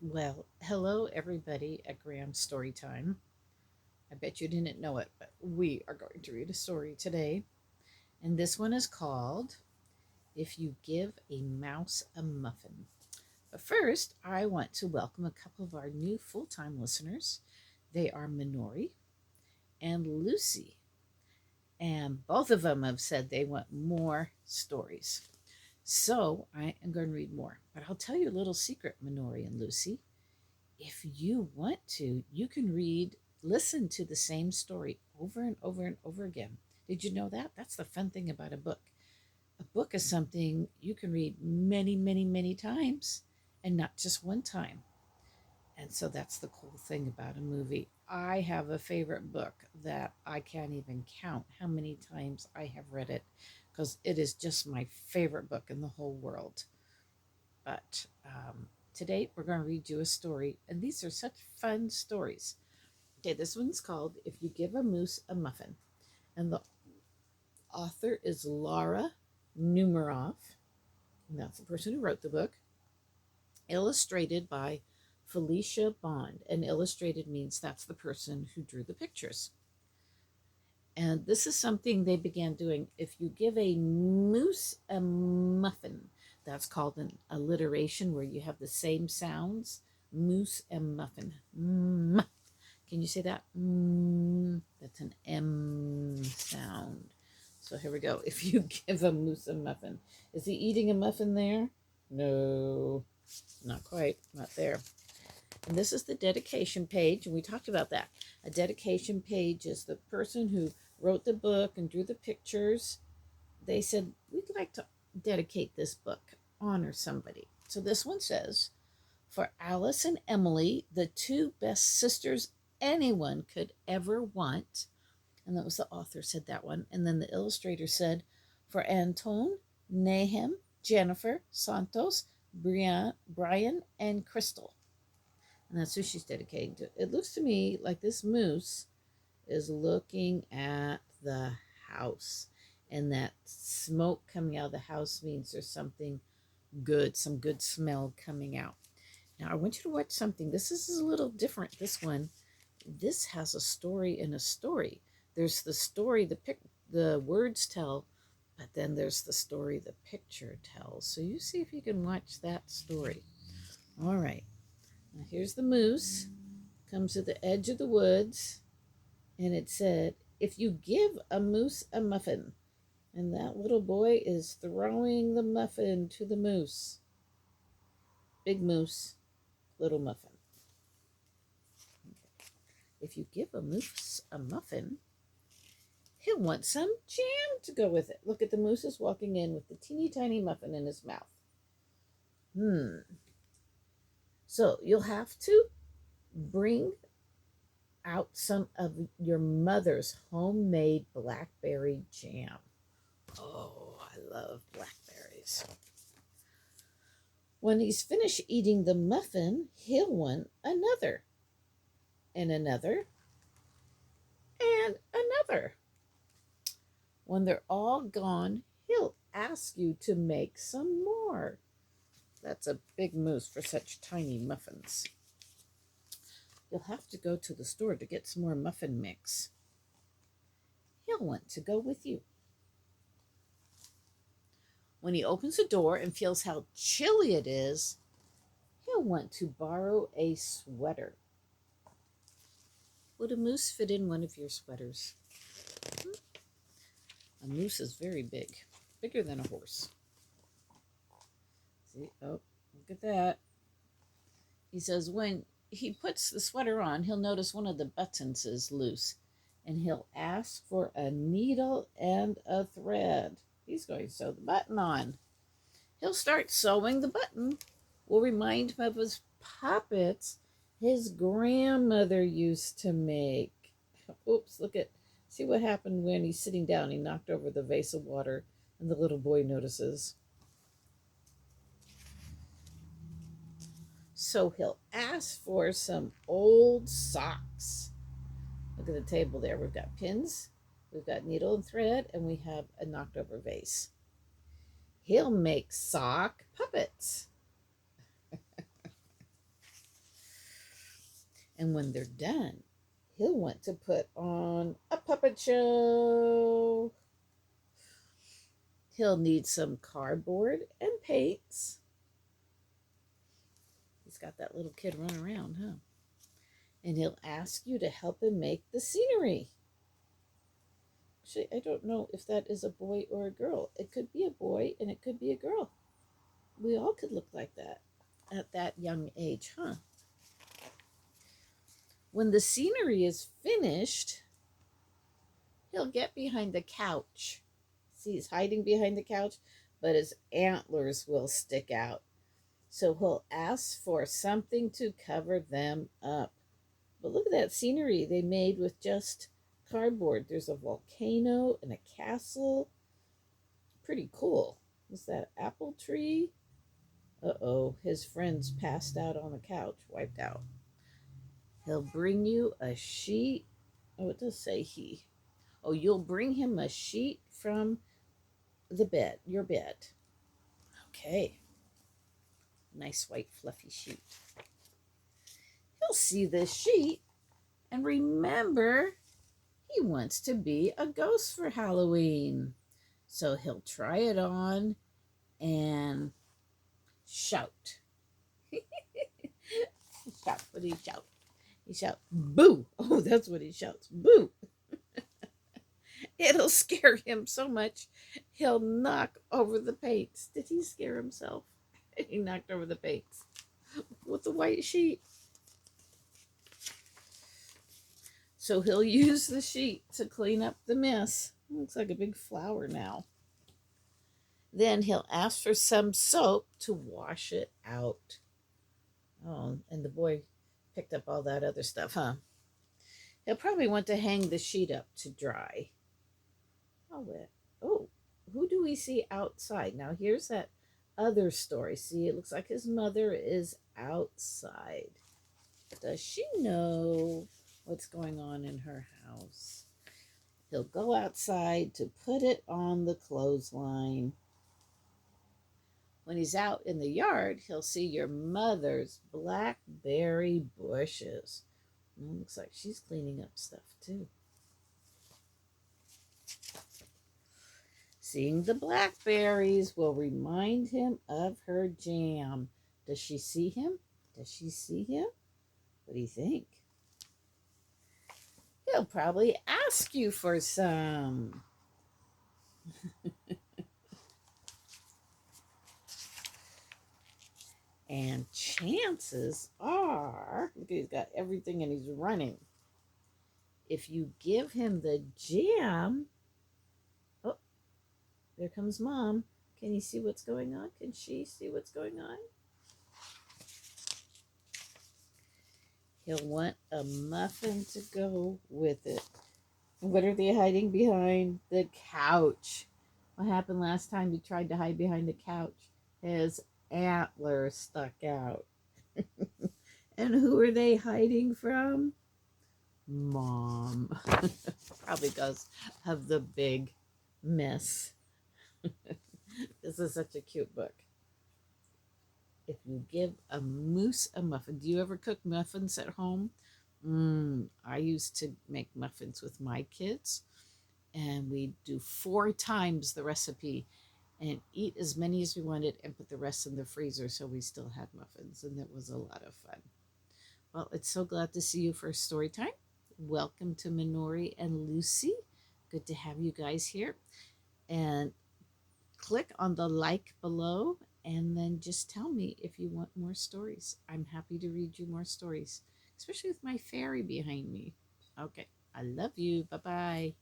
Well, hello everybody at Graham's Storytime. I bet you didn't know it, but we are going to read a story today. And this one is called If You Give a Mouse a Muffin. But first, I want to welcome a couple of our new full time listeners. They are Minori and Lucy. And both of them have said they want more stories. So I am going to read more. But I'll tell you a little secret, Minori and Lucy. If you want to, you can listen to the same story over and over and over again. Did you know that? That's the fun thing about a book. A book is something you can read many, many, many times and not just one time. And so that's the cool thing about a movie. I have a favorite book that I can't even count how many times I have read it because it is just my favorite book in the whole world. But today we're going to read you a story, and these are such fun stories. Okay, this one's called If You Give a Moose a Muffin, and the author is Laura Numeroff, and that's the person who wrote the book, illustrated by Felicia Bond, and illustrated means that's the person who drew the pictures. And this is something they began doing. If you give a moose a muffin, that's called an alliteration where you have the same sounds. Moose and muffin. Can you say that? That's an M sound. So here we go. If you give a moose a muffin, is he eating a muffin there? No, not quite. Not there. And this is the dedication page, and we talked about that. A dedication page is the person who wrote the book and drew the pictures. They said, we'd like to dedicate this book, honor somebody. So this one says, for Alice and Emily, the two best sisters anyone could ever want. And that was the author said that one. And then the illustrator said, for Antone, Nahum, Jennifer, Santos, Brian, and Crystal. And that's who she's dedicating to. It looks to me like this moose is looking at the house. And that smoke coming out of the house means there's something good, some good smell coming out. Now, I want you to watch something. This is a little different, this one. This has a story in a story. There's the story the words tell, but then there's the story the picture tells. So you see if you can watch that story. All right. Now here's the moose. Comes to the edge of the woods, and it said, if you give a moose a muffin, and that little boy is throwing the muffin to the moose. Big moose, little muffin. If you give a moose a muffin, he'll want some jam to go with it. Look at the moose is walking in with the teeny tiny muffin in his mouth. So you'll have to bring out some of your mother's homemade blackberry jam. Oh, I love blackberries. When he's finished eating the muffin, he'll want another, and another, and another. When they're all gone, he'll ask you to make some more. That's a big moose for such tiny muffins. You'll have to go to the store to get some more muffin mix. He'll want to go with you. When he opens the door and feels how chilly it is, he'll want to borrow a sweater. Would a moose fit in one of your sweaters? A moose is very big, bigger than a horse. See, oh, look at that. He says when he puts the sweater on, he'll notice one of the buttons is loose, and he'll ask for a needle and a thread. He's going to sew the button on. He'll start sewing the button. Will remind him of his puppets his grandmother used to make. Oops, see what happened when he's sitting down. He knocked over the vase of water, and the little boy notices. So he'll ask for some old socks. Look at the table there. We've got pins, we've got needle and thread, and we have a knocked over vase. He'll make sock puppets. And when they're done, he'll want to put on a puppet show. He'll need some cardboard and paints. He's got that little kid running around, huh? And he'll ask you to help him make the scenery. Actually, I don't know if that is a boy or a girl. It could be a boy and it could be a girl. We all could look like that at that young age, huh? When the scenery is finished, he'll get behind the couch. See, he's hiding behind the couch, but his antlers will stick out. So he'll ask for something to cover them up. But look at that scenery they made with just cardboard. There's a volcano and a castle. Pretty cool. Is that apple tree? Uh-oh, his friends passed out on the couch, wiped out. He'll bring you a sheet. Oh, it does say he. Oh, you'll bring him a sheet from the bed, your bed. Okay. Nice white fluffy sheet. He'll see this sheet and remember he wants to be a ghost for Halloween. So he'll try it on and shout. Shout. What did he shout? He shouts, boo. Oh, that's what he shouts, boo. It'll scare him so much, he'll knock over the paints. Did he scare himself? He knocked over the paints with the white sheet. So he'll use the sheet to clean up the mess. Looks like a big flower now. Then he'll ask for some soap to wash it out. Oh, and the boy picked up all that other stuff, huh? He'll probably want to hang the sheet up to dry. Oh, who do we see outside? Now, here's that other story. See, it looks like his mother is outside. Does she know what's going on in her house? He'll go outside to put it on the clothesline. When he's out in the yard, he'll see your mother's blackberry bushes. Looks like she's cleaning up stuff too. Seeing the blackberries will remind him of her jam. Does she see him? Does she see him? What do you think? He'll probably ask you for some. And chances are, look, he's got everything and he's running. If you give him the jam, oh, there comes Mom. Can you see what's going on? Can she see what's going on? He'll want a muffin to go with it. And what are they hiding behind? The couch. What happened last time he tried to hide behind the couch? His antlers stuck out. And who are they hiding from? Mom. Probably because of the big mess. This is such a cute book. If you give a moose a muffin, do you ever cook muffins at home? I used to make muffins with my kids, and we do 4 times the recipe and eat as many as we wanted and put the rest in the freezer so we still had muffins, and it was a lot of fun. Well, it's so glad to see you for story time. Welcome to Minori and Lucy. Good to have you guys here. And click on the like below and then just tell me if you want more stories. I'm happy to read you more stories, especially with my fairy behind me. Okay, I love you. Bye-bye.